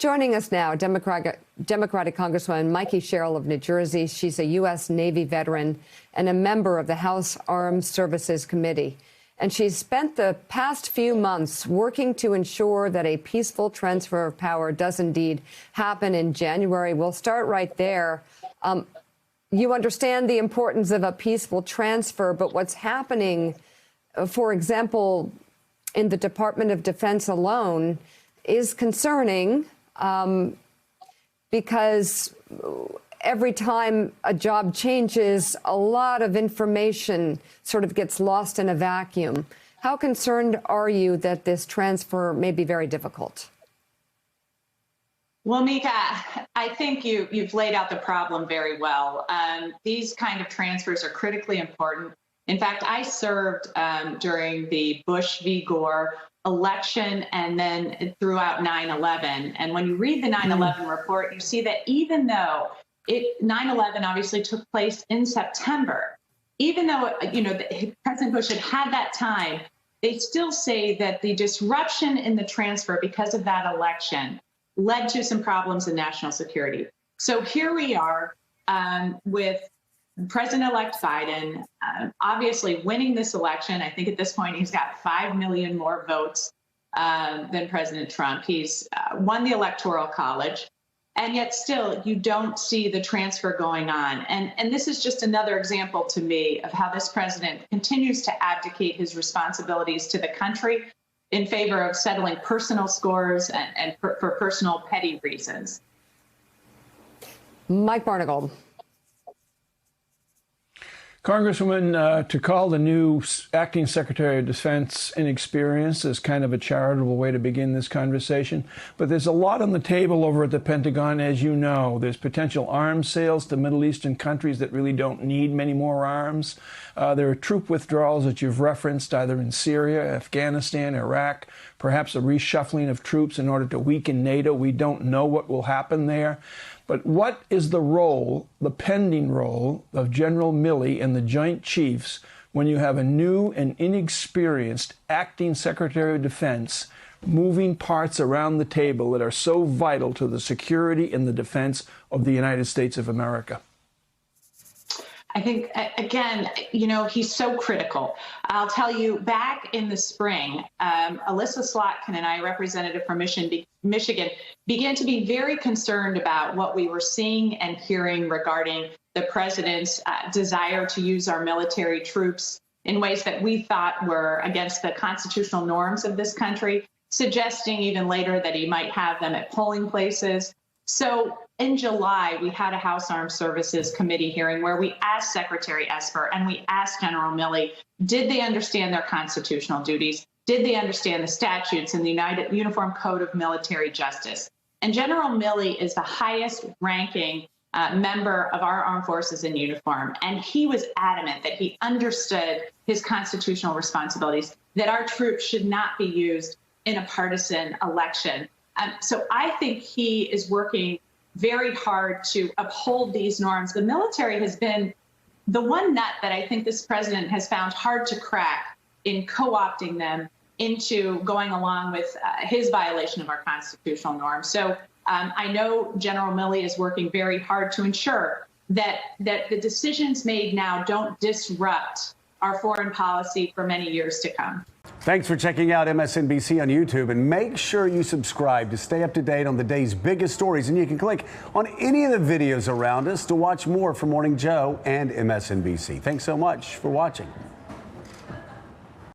Joining us now, Democratic Congresswoman Mikey Sherrill of New Jersey. She's a U.S. Navy veteran and a member of the House Armed Services Committee. And she's spent the past few months working to ensure that a peaceful transfer of power does indeed happen in January. We'll start right there. You understand the importance of a peaceful transfer, but what's happening, for example, in the Department of Defense alone is concerning because every time a job changes, a lot of information sort of gets lost in a vacuum. How concerned are you that this transfer may be very difficult? Well, Mika, I think you've laid out the problem very well. These kind of transfers are critically important. In fact, I served during the Bush v. Gore election and then throughout 9/11. And when you read the 9/11 report, you see that even though 9/11 obviously took place in September, even though President Bush had that time, they still say that the disruption in the transfer because of that election led to some problems in national security. So here we are with President-elect Biden obviously winning this election. I think at this point he's got 5 million more votes than President Trump. He's won the Electoral College, and yet still you don't see the transfer going on. And this is just another example to me of how this president continues to abdicate his responsibilities to the country in favor of settling personal scores and for personal petty reasons. Mike Barnigold. Congresswoman, to call the new acting Secretary of Defense inexperienced is kind of a charitable way to begin this conversation. But there's a lot on the table over at the Pentagon, as you know. There's potential arms sales to Middle Eastern countries that really don't need many more arms. There are troop withdrawals that you've referenced, either in Syria, Afghanistan, Iraq, perhaps a reshuffling of troops in order to weaken NATO. We don't know what will happen there. But what is the role, the pending role, of General Milley and the Joint Chiefs when you have a new and inexperienced acting Secretary of Defense moving parts around the table that are so vital to the security and the defense of the United States of America? I think, again, he's so critical. I'll tell you, back in the spring, Alyssa Slotkin and I, representative from Michigan, began to be very concerned about what we were seeing and hearing regarding the president's desire to use our military troops in ways that we thought were against the constitutional norms of this country, suggesting even later that he might have them at polling places. So in July, we had a House Armed Services Committee hearing where we asked Secretary Esper and we asked General Milley, did they understand their constitutional duties? Did they understand the statutes in the Uniform Code of Military Justice? And General Milley is the highest ranking member of our armed forces in uniform. And he was adamant that he understood his constitutional responsibilities, that our troops should not be used in a partisan election. So I think he is working very hard to uphold these norms. The military has been the one nut that I think this president has found hard to crack in co-opting them into going along with his violation of our constitutional norms. So I know General Milley is working very hard to ensure that the decisions made now don't disrupt our foreign policy for many years to come. Thanks for checking out MSNBC on YouTube, and make sure you subscribe to stay up to date on the day's biggest stories. And you can click on any of the videos around us to watch more from Morning Joe and MSNBC. Thanks so much for watching.